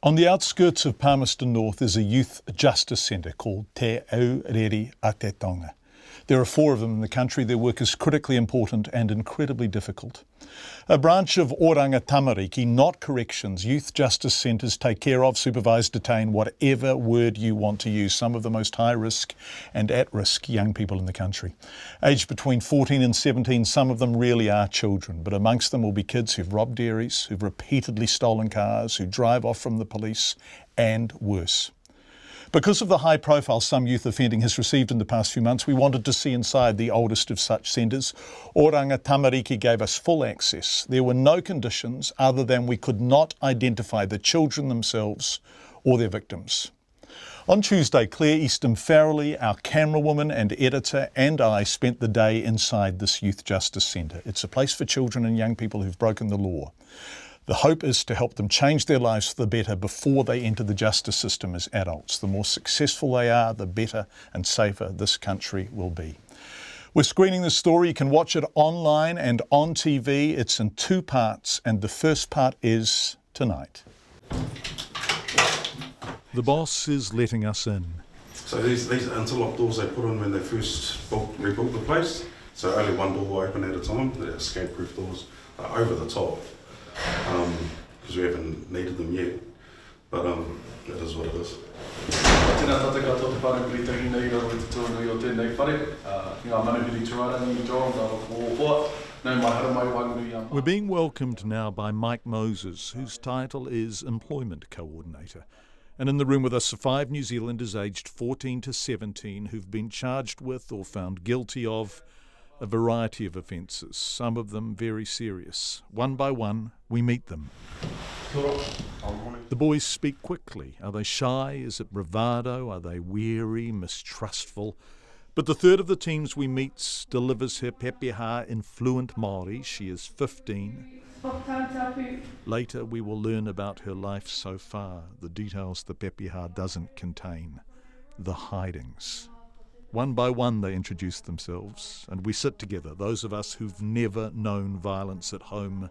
On the outskirts of Palmerston North is a youth justice centre called Te Rere a Te Tonga. There are 4 of them in the country. Their work is critically important and incredibly difficult. A branch of Oranga Tamariki, not corrections, youth justice centres take care of, supervise, detain, whatever word you want to use, some of the most high risk and at risk young people in the country. Aged between 14 and 17, some of them really are children, but amongst them will be kids who've robbed dairies, who've repeatedly stolen cars, who drive off from the police, and worse. Because of the high profile some youth offending has received in the past few months, we wanted to see inside the oldest of such centres. Oranga Tamariki gave us full access. There were no conditions other than we could not identify the children themselves or their victims. On Tuesday, Claire Easton Farrelly, our camerawoman and editor, and I spent the day inside this youth justice centre. It's a place for children and young people who've broken the law. The hope is to help them change their lives for the better before they enter the justice system as adults. The more successful they are, the better and safer this country will be. We're screening this story. You can watch it online and on TV. It's in 2 parts, and the first part is tonight. The boss is letting us in. So these are interlock doors they put in when they first rebuilt the place. So only one door will open at a time. They're escape-proof doors. They're over the top. Because we haven't needed them yet, but it is what it is. Tēnā tātou katoa te whare piri tangi nei raro i te tuanui o tēnei whare. Ngā manapiri tūrangi i John, tāra kōhoa. Nau mai hara mai wangui. We're being welcomed now by Mike Moses, whose title is Employment Coordinator. And in the room with us are 5 New Zealanders aged 14 to 17 who've been charged with or found guilty of a variety of offences, some of them very serious. One by one, we meet them. The boys speak quickly. Are they shy? Is it bravado? Are they weary, mistrustful? But the third of the teams we meet delivers her pepeha in fluent Māori. She is 15. Later, we will learn about her life so far, the details the pepeha doesn't contain, the hidings. One by one they introduce themselves, and we sit together, those of us who've never known violence at home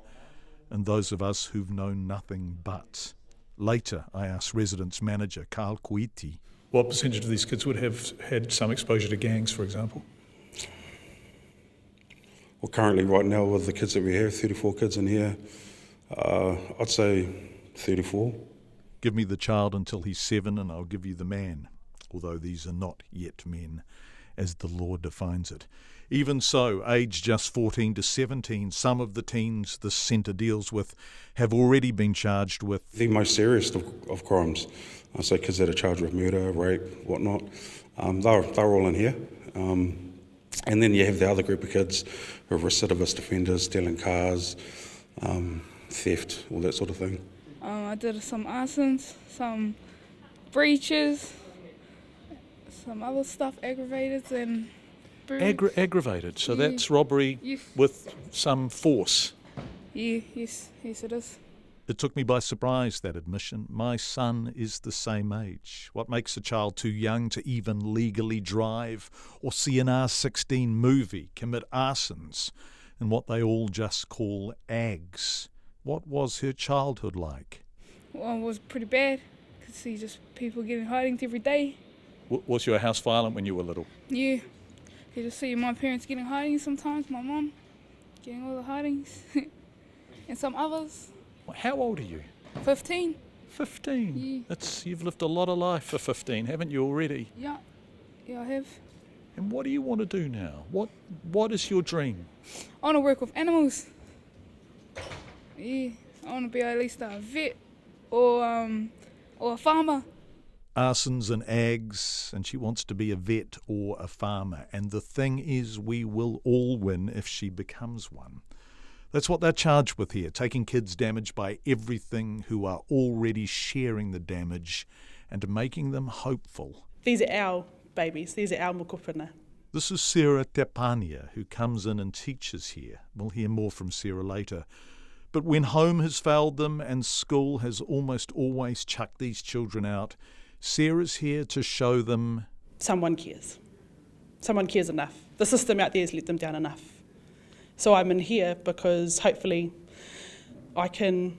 and those of us who've known nothing but. Later, I asked residence manager Carl Kuiti. What percentage of these kids would have had some exposure to gangs, for example? Well, currently right now with the kids that we have, 34 kids in here, I'd say 34. Give me the child until he's 7 and I'll give you the man. Although these are not yet men, as the law defines it. Even so, aged just 14 to 17, some of the teens this centre deals with have already been charged with the most serious of crimes. So kids that are charged with murder, rape, whatnot, they're all in here. And then you have the other group of kids who are recidivist offenders, stealing cars, theft, all that sort of thing. I did some arsons, some breaches, some other stuff, aggravated and... Aggravated, so yeah. That's robbery with some force. Yeah, yes it is. It took me by surprise, that admission. My son is the same age. What makes a child too young to even legally drive or see an R16 movie, commit arsons, and what they all just call ags? What was her childhood like? Well, it was pretty bad. Could see just people getting hidings every day. Was your house violent when you were little? Yeah. You just see my parents getting hidings sometimes, my mum getting all the hidings, and some others. How old are you? 15. 15? Yeah. You've lived a lot of life for 15, haven't you already? Yeah, I have. And what do you want to do now? What is your dream? I want to work with animals. Yeah, I want to be at least a vet or a farmer. Arsons and ags, and she wants to be a vet or a farmer. And the thing is, we will all win if she becomes one. That's what they're charged with here, taking kids damaged by everything who are already sharing the damage and making them hopeful. These are our babies, these are our mokopuna. This is Sarah Tepania, who comes in and teaches here. We'll hear more from Sarah later. But when home has failed them and school has almost always chucked these children out, Sarah's here to show them someone cares. Someone cares enough. The system out there has let them down enough. So I'm in here because hopefully I can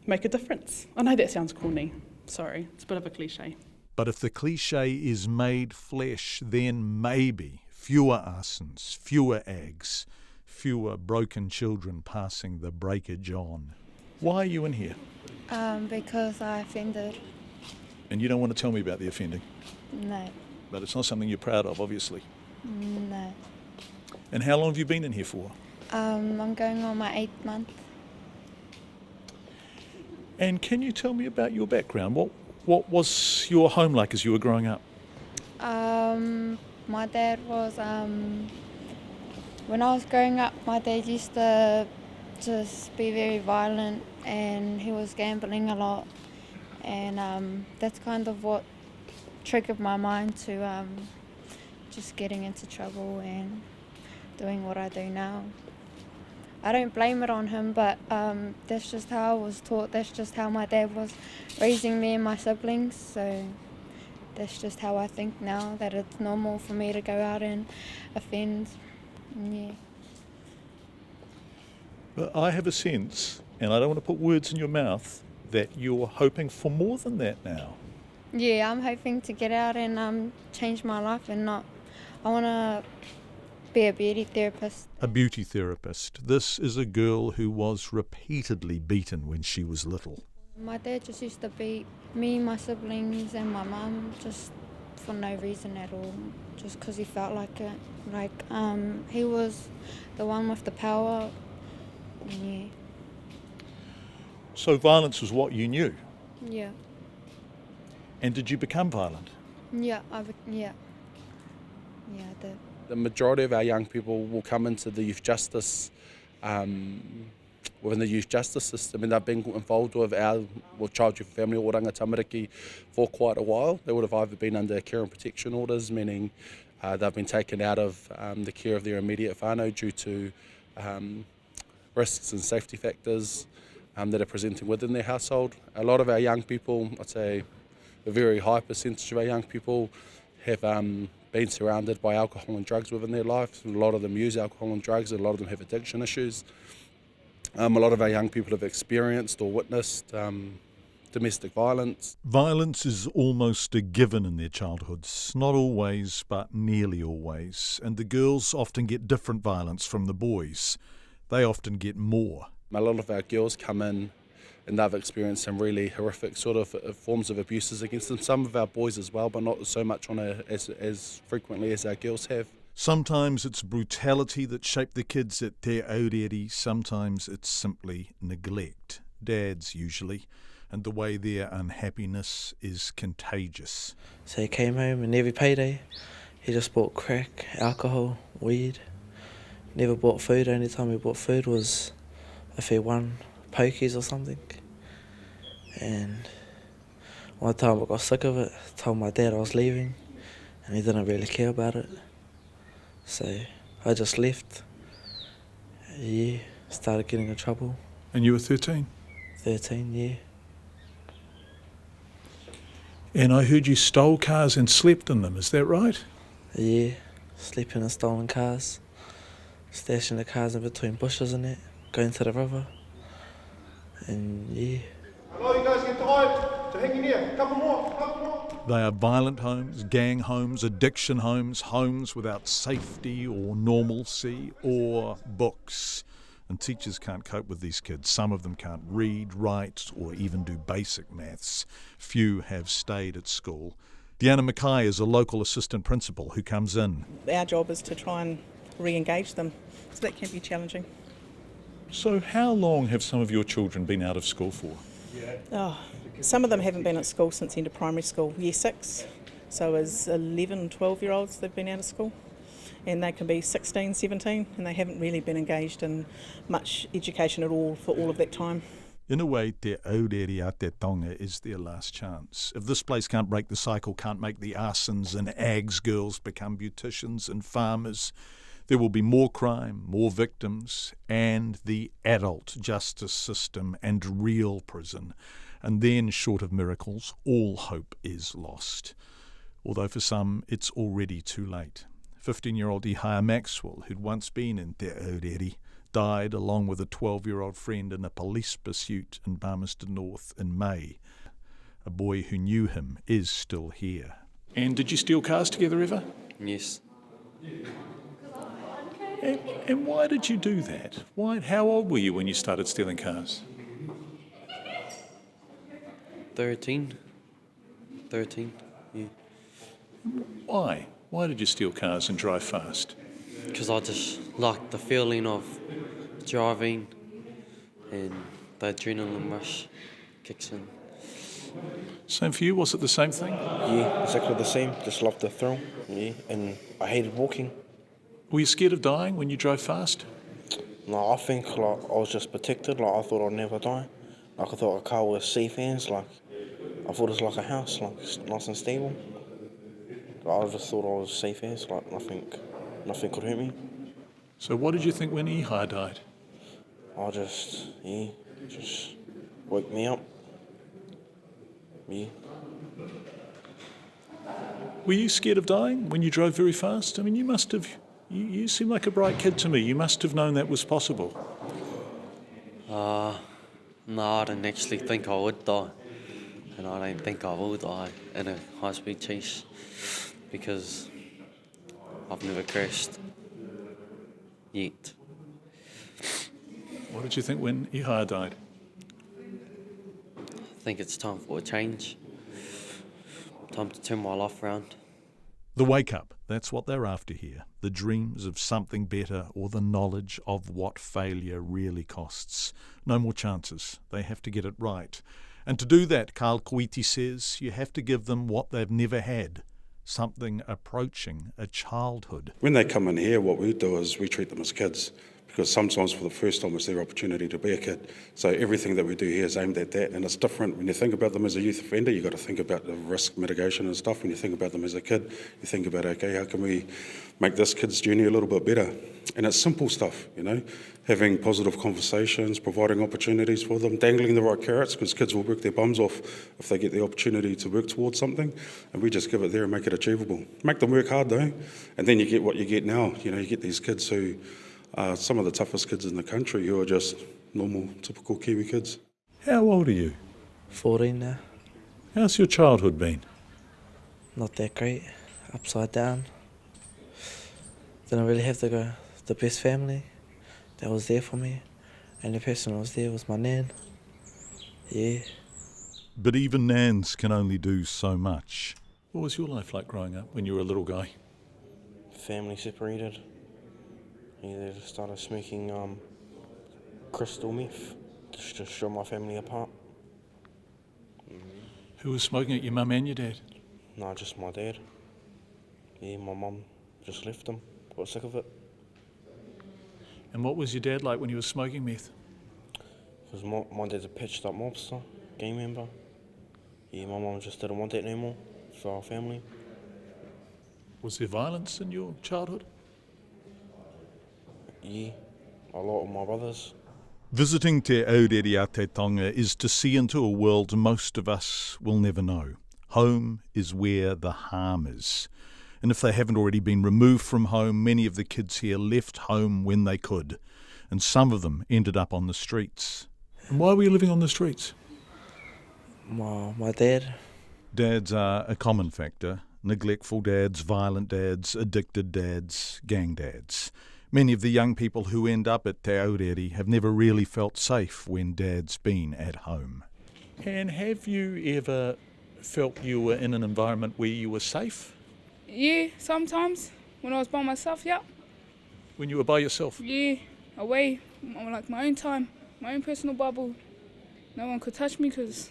make a difference. I know that sounds corny. Sorry, it's a bit of a cliche. But if the cliche is made flesh, then maybe fewer arsons, fewer ags, fewer broken children passing the breakage on. Why are you in here? Because I offended. And you don't want to tell me about the offending? No, But it's not something you're proud of, obviously. no. And how long have you been in here for? I'm going on my 8th month. And can you tell me about your background? What was your home like as you were growing up? My dad was, when I was growing up, my dad used to just be very violent and he was gambling a lot. And that's kind of what triggered my mind to just getting into trouble and doing what I do now. I don't blame it on him, but that's just how I was taught. That's just how my dad was raising me and my siblings. So that's just how I think now, that it's normal for me to go out and offend. Yeah. But I have a sense, and I don't want to put words in your mouth, that you're hoping for more than that now. Yeah, I'm hoping to get out and change my life and not. I want to be a beauty therapist. A beauty therapist. This is a girl who was repeatedly beaten when she was little. My dad just used to beat me, my siblings and my mum just for no reason at all, just because he felt like it. He was the one with the power. Yeah. So violence was what you knew. Yeah. And did you become violent? Yeah, I did. The majority of our young people will come into the youth justice, within the youth justice system, and they've been involved with Child Youth Family or Rangatamariki for quite a while. They would have either been under care and protection orders, meaning they've been taken out of the care of their immediate whānau due to risks and safety factors that are presenting within their household. A lot of our young people, I'd say a very high percentage of our young people have been surrounded by alcohol and drugs within their lives. A lot of them use alcohol and drugs, and a lot of them have addiction issues. A lot of our young people have experienced or witnessed domestic violence. Violence is almost a given in their childhoods. Not always, but nearly always. And the girls often get different violence from the boys. They often get more. A lot of our girls come in and they've experienced some really horrific sort of forms of abuses against them. Some of our boys as well, but not so much as frequently as our girls have. Sometimes it's brutality that shaped the kids at Te Aurere. Sometimes it's simply neglect. Dads usually, and the way their unhappiness is contagious. So he came home and every payday he just bought crack, alcohol, weed. Never bought food. Only time he bought food was if he won pokies or something. And one time I got sick of it, told my dad I was leaving, and he didn't really care about it. So I just left. Yeah, started getting in trouble. And you were 13? 13, yeah. And I heard you stole cars and slept in them, is that right? Yeah, sleeping in stolen cars, stashing the cars in between bushes and that, going to the river. And yeah. Hello, you guys get tired? So hang in here, couple more. They are violent homes, gang homes, addiction homes, homes without safety or normalcy or books. And teachers can't cope with these kids. Some of them can't read, write, or even do basic maths. Few have stayed at school. Deanna Mackay is a local assistant principal who comes in. Our job is to try and re-engage them, so that can be challenging. So how long have some of your children been out of school for? Some of them haven't been at school since the end of primary school, year 6. So as 11, 12-year-olds, they've been out of school. And they can be 16, 17, and they haven't really been engaged in much education at all for all of that time. In a way, Te Aurere a te Tonga is their last chance. If this place can't break the cycle, can't make the arsons and ags girls become beauticians and farmers, there will be more crime, more victims, and the adult justice system and real prison. And then, short of miracles, all hope is lost. Although for some, it's already too late. 15-year-old Ihaya Maxwell, who'd once been in Te Aurere, died along with a 12-year-old friend in a police pursuit in Palmerston North in May. A boy who knew him is still here. And did you steal cars together ever? Yes. And why did you do that? How old were you when you started stealing cars? 13, yeah. Why? Why did you steal cars and drive fast? Because I just like the feeling of driving and the adrenaline rush kicks in. Same for you? Was it the same thing? Yeah, exactly the same. Just loved the thrill. Yeah, and I hated walking. Were you scared of dying when you drove fast? No, I think I was just protected. I thought I'd never die. I thought a car was safe hands. I thought it was like a house, it's nice and stable. I just thought I was safe hands. Nothing could hurt me. So what did you think when Ihai died? I just woke me up. Yeah. Were you scared of dying when you drove very fast? I mean, you must have. You seem like a bright kid to me. You must have known that was possible. No, I didn't actually think I would die. And I don't think I will die in a high-speed chase because I've never crashed yet. What did you think when Ihai died? I think it's time for a change. Time to turn my life around. The wake-up, that's what they're after here. The dreams of something better or the knowledge of what failure really costs. No more chances. They have to get it right. And to do that, Carl Koiti says, you have to give them what they've never had. Something approaching a childhood. When they come in here, what we do is we treat them as kids, because sometimes for the first time it's their opportunity to be a kid. So everything that we do here is aimed at that, and it's different. When you think about them as a youth offender, you've got to think about the risk mitigation and stuff. When you think about them as a kid, you think about, okay, how can we make this kid's journey a little bit better? And it's simple stuff, having positive conversations, providing opportunities for them, dangling the right carrots, because kids will work their bums off if they get the opportunity to work towards something, and we just give it there and make it achievable. Make them work hard though, and then you get what you get now. You get these kids who are some of the toughest kids in the country who are just normal, typical Kiwi kids. How old are you? 14 now. How's your childhood been? Not that great. Upside down. Didn't really have the best family that was there for me. And the person that was there was my nan. Yeah. But even nans can only do so much. What was your life like growing up when you were a little guy? Family separated. They just started smoking crystal meth just to show my family apart. Who was smoking it, your mum and your dad? No, just my dad. Yeah, my mum just left him, got sick of it. And what was your dad like when he was smoking meth? Because my dad's a patched up mobster, gang member. Yeah, my mum just didn't want that no more for our family. Was there violence in your childhood? Yeah, a lot of my brothers. Visiting Te Aurere a Te Tonga is to see into a world most of us will never know. Home is where the harm is. And if they haven't already been removed from home, many of the kids here left home when they could. And some of them ended up on the streets. And why were you living on the streets? My dad. Dads are a common factor. Neglectful dads, violent dads, addicted dads, gang dads. Many of the young people who end up at Te Aurere have never really felt safe when Dad's been at home. And have you ever felt you were in an environment where you were safe? Yeah, sometimes. When I was by myself, yeah. When you were by yourself? Yeah, away, like my own time, my own personal bubble. No one could touch me because,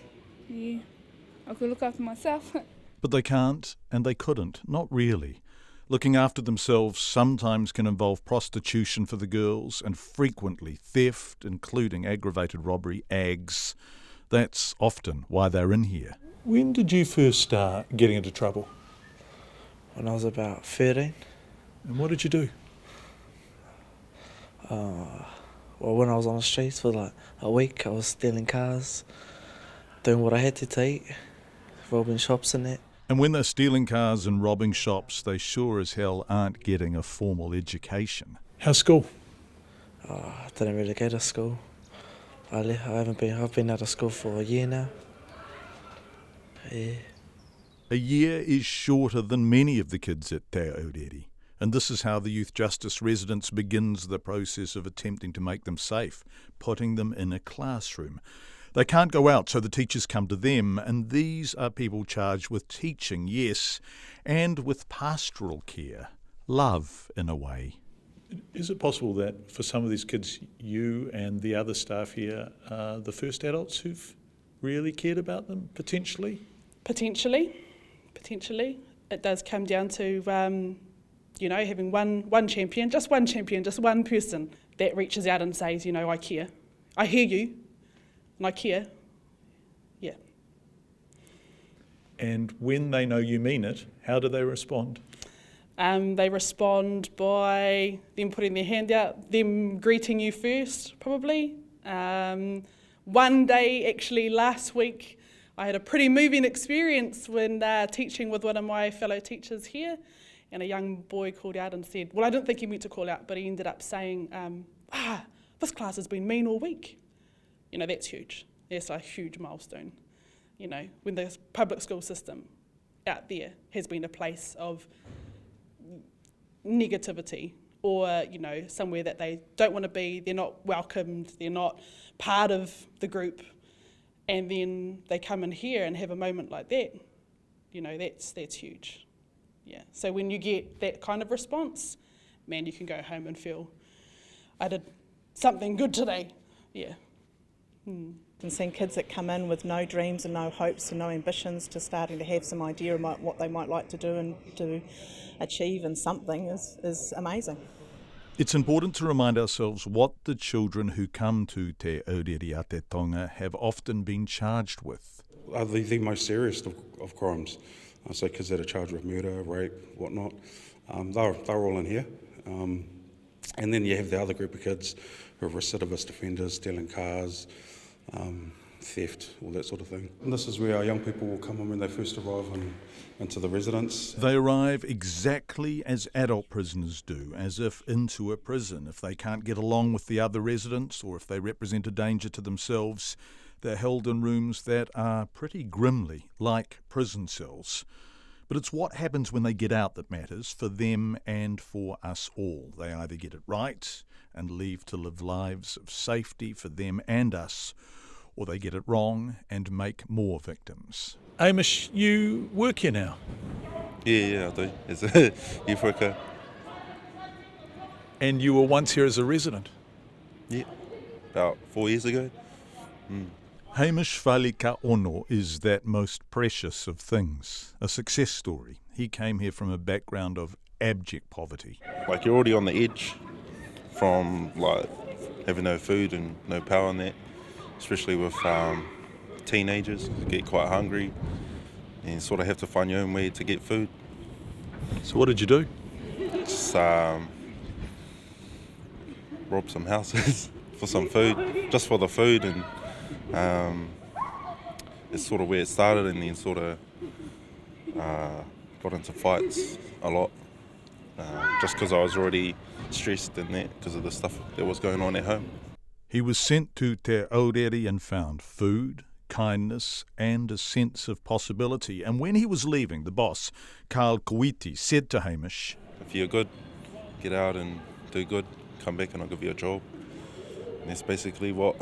yeah, I could look after myself. But they can't, and they couldn't, not really. Looking after themselves sometimes can involve prostitution for the girls and frequently theft, including aggravated robbery, AGS. That's often why they're in here. When did you first start getting into trouble? When I was about 13. And what did you do? Well, when I was on the streets for like a week, I was stealing cars, doing what I had to eat, robbing shops and that. And when they're stealing cars and robbing shops, they sure as hell aren't getting a formal education. How's school? I didn't really go to school. I've been out of school for a year now. Yeah. A year is shorter than many of the kids at Te Aurere, and this is how the Youth Justice Residence begins the process of attempting to make them safe, putting them in a classroom. They can't go out, so the teachers come to them, and these are people charged with teaching, yes, and with pastoral care, love in a way. Is it possible that for some of these kids, you and the other staff here are the first adults who've really cared about them, potentially? Potentially. It does come down to, having one champion, just one person that reaches out and says, I care. I hear you, and I care. Yeah. And when they know you mean it, how do they respond? They respond by them putting their hand out, them greeting you first, probably. One day, actually, last week, I had a pretty moving experience when teaching with one of my fellow teachers here, and a young boy called out and said, well, I didn't think he meant to call out, but he ended up saying, this class has been mean all week. That's huge. That's a huge milestone. When the public school system out there has been a place of negativity or, somewhere that they don't want to be, they're not welcomed, they're not part of the group, and then they come in here and have a moment like that, that's huge. Yeah. So when you get that kind of response, man, you can go home and feel, I did something good today. Yeah. And seeing kids that come in with no dreams and no hopes and no ambitions to starting to have some idea about what they might like to do and to achieve in something is amazing. It's important to remind ourselves what the children who come to Te Aurere a te Tonga have often been charged with. Are the most serious of crimes. So kids that are charged with murder, rape, whatnot, they're all in here. And then you have the other group of kids who are recidivist offenders, stealing cars, theft, all that sort of thing. And this is where our young people will come in when they first arrive into the residence. They arrive exactly as adult prisoners do, as if into a prison. If they can't get along with the other residents or if they represent a danger to themselves, they're held in rooms that are pretty grimly like prison cells. But it's what happens when they get out that matters for them and for us all. They either get it right and leave to live lives of safety for them and us, or they get it wrong and make more victims. Amish, you work here now? Yeah, I do. It's a youth worker. And you were once here as a resident? Yeah, about 4 years ago. Hamish Falika Ono is that most precious of things, a success story. He came here from a background of abject poverty. Like, you're already on the edge from having no food and no power and that, especially with teenagers. You get quite hungry and you sort of have to find your own way to get food. So what did you do? Just rob some houses for some food, just for the food, and it's sort of where it started, and then sort of got into fights a lot, just because I was already stressed and that because of the stuff that was going on at home. He was sent to Te Aurere and found food, kindness and a sense of possibility. And when he was leaving, the boss, Carl Kuiti, said to Hamish, "If you're good, get out and do good, come back and I'll give you a job." And that's basically what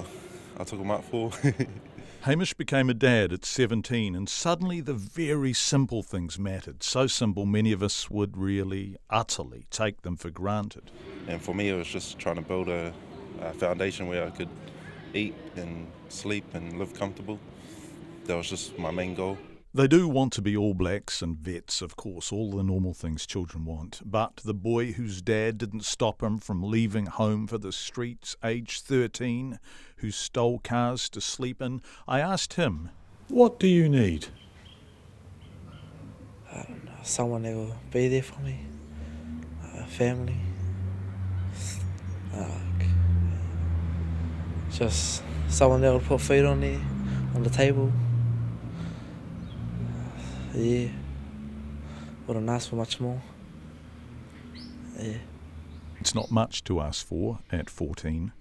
I took him out for. Hamish became a dad at 17, and suddenly the very simple things mattered. So simple many of us would really, utterly take them for granted. And for me, it was just trying to build a foundation where I could eat and sleep and live comfortable. That was just my main goal. They do want to be All Blacks and vets, of course, all the normal things children want. But the boy whose dad didn't stop him from leaving home for the streets, aged 13, who stole cars to sleep in, I asked him, "What do you need?" I don't know, someone that will be there for me, a family, just someone that will put food on the table. Yeah, wouldn't ask for much more. Yeah. It's not much to ask for at 14.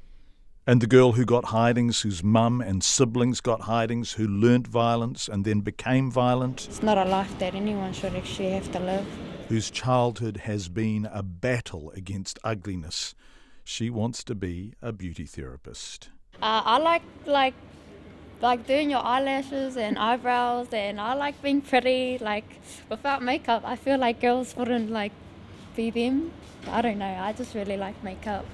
And the girl who got hidings, whose mum and siblings got hidings, who learnt violence and then became violent. It's not a life that anyone should actually have to live. Whose childhood has been a battle against ugliness. She wants to be a beauty therapist. I like doing your eyelashes and eyebrows, and I like being pretty. Like without makeup, I feel like girls wouldn't like be them. I don't know. I just really like makeup.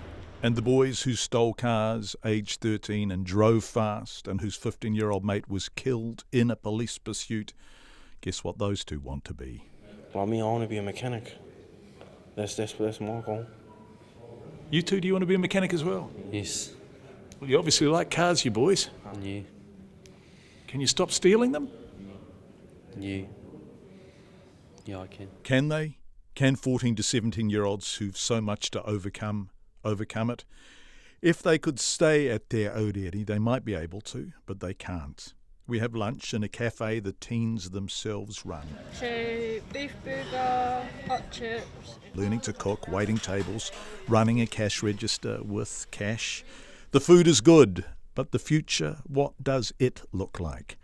And the boys who stole cars, aged 13, and drove fast, and whose 15-year-old mate was killed in a police pursuit. Guess what those two want to be? Like me, I want to be a mechanic. That's my goal. You two, do you want to be a mechanic as well? Yes. Well, you obviously like cars, you boys. Yeah. Can you stop stealing them? Yeah. Yeah, I can. Can they? Can 14 to 17-year-olds who've so much to overcome it? If they could stay at their rere, they might be able to, but they can't. We have lunch in a cafe the teens themselves run. So, beef burger, hot chips. Learning to cook, waiting tables, running a cash register with cash. The food is good, but the future, what does it look like?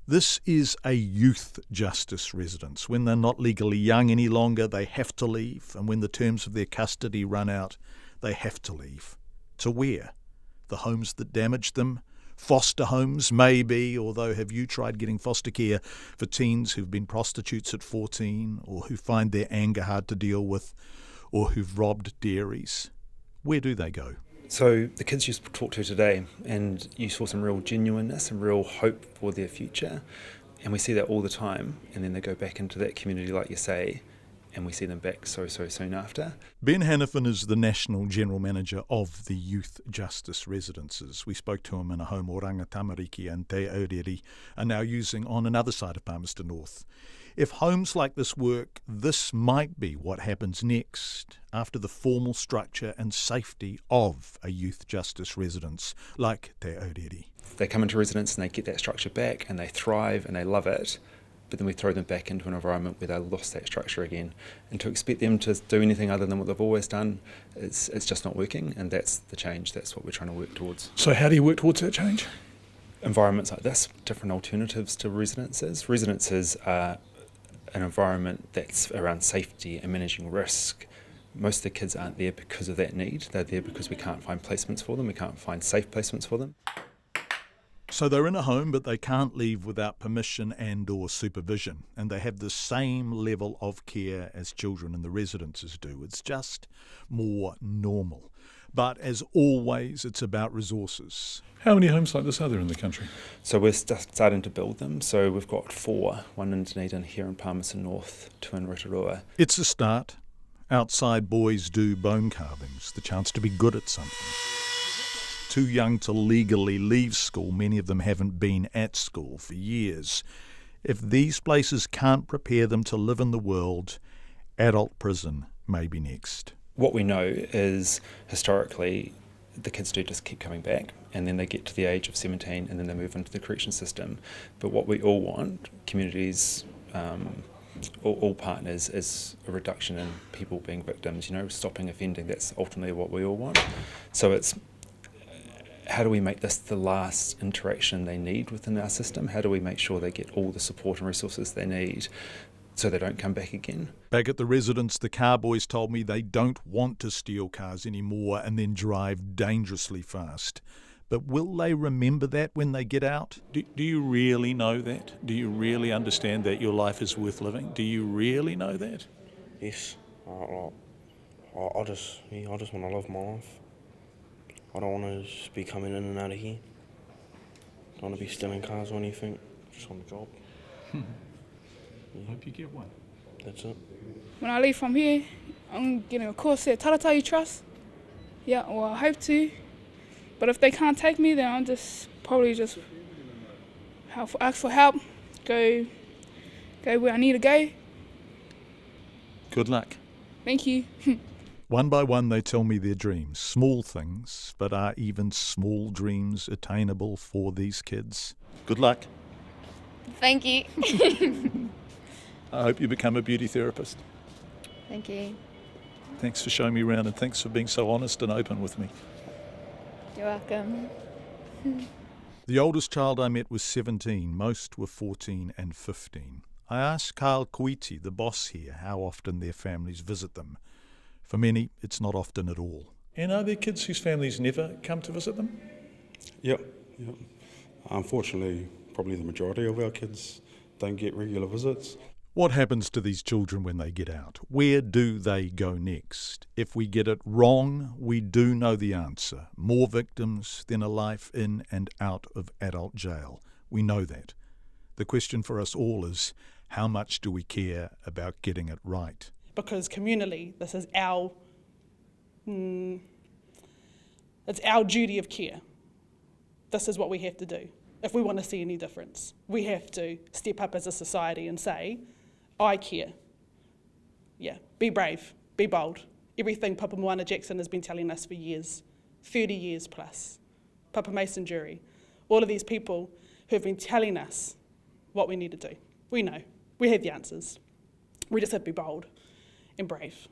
This is a youth justice residence. When they're not legally young any longer, they have to leave, and when the terms of their custody run out, they have to leave. To where? The homes that damaged them? Foster homes, maybe, although have you tried getting foster care for teens who've been prostitutes at 14, or who find their anger hard to deal with, or who've robbed dairies? Where do they go? So the kids you talked to today, and you saw some real genuineness and real hope for their future, and we see that all the time, and then they go back into that community like you say, and we see them back so soon after. Ben Hannafin is the National General Manager of the Youth Justice Residences. We spoke to him in a home Oranga Tamariki and Te Aureri are now using on another side of Palmerston North. If homes like this work, this might be what happens next after the formal structure and safety of a youth justice residence like Te Aureri. They come into residence and they get that structure back and they thrive and they love it, but then we throw them back into an environment where they lost that structure again. And to expect them to do anything other than what they've always done, it's just not working, and that's the change. That's what we're trying to work towards. So how do you work towards that change? Environments like this, different alternatives to residences. Residences are an environment that's around safety and managing risk. Most of the kids aren't there because of that need. They're there because we can't find placements for them. We can't find safe placements for them. So they're in a home, but they can't leave without permission and or supervision, and they have the same level of care as children in the residences do. It's just more normal. But as always, it's about resources. How many homes like this are there in the country? So we're starting to build them. So we've got 4, one in Dunedin, here in Palmerston North, 2 in Rotorua. It's a start. Outside boys do bone carvings, the chance to be good at something. Too young to legally leave school, many of them haven't been at school for years. If these places can't prepare them to live in the world, adult prison may be next. What we know is, historically, the kids do just keep coming back, and then they get to the age of 17 and then they move into the correction system. But what we all want, communities, all partners, is a reduction in people being victims, stopping offending. That's ultimately what we all want. So it's, how do we make this the last interaction they need within our system? How do we make sure they get all the support and resources they need so they don't come back again? Back at the residence, the car boys told me they don't want to steal cars anymore and then drive dangerously fast. But will they remember that when they get out? Do you really know that? Do you really understand that your life is worth living? Do you really know that? Yes. I just want to live my life. I don't want to just be coming in and out of here. I don't want to be stealing cars or anything. Just want a job. I hope you get one. That's it. When I leave from here, I'm getting a course at Taratau Trust. Yeah, well, I hope to. But if they can't take me, then I'll probably ask for help, go where I need to go. Good luck. Thank you. One by one they tell me their dreams, small things, but are even small dreams attainable for these kids? Good luck. Thank you. I hope you become a beauty therapist. Thank you. Thanks for showing me around, and thanks for being so honest and open with me. You're welcome. The oldest child I met was 17, most were 14 and 15. I asked Carl Koiti, the boss here, how often their families visit them. For many, it's not often at all. And are there kids whose families never come to visit them? Yep. Unfortunately, probably the majority of our kids don't get regular visits. What happens to these children when they get out? Where do they go next? If we get it wrong, we do know the answer. More victims than a life in and out of adult jail. We know that. The question for us all is, how much do we care about getting it right? Because communally, this is our it's our duty of care. This is what we have to do. If we want to see any difference, we have to step up as a society and say, I care. Yeah, be brave, be bold. Everything Papa Moana Jackson has been telling us for years, 30 years plus. Papa Mason Jury, all of these people who have been telling us what we need to do. We know, we have the answers. We just have to be bold and brave.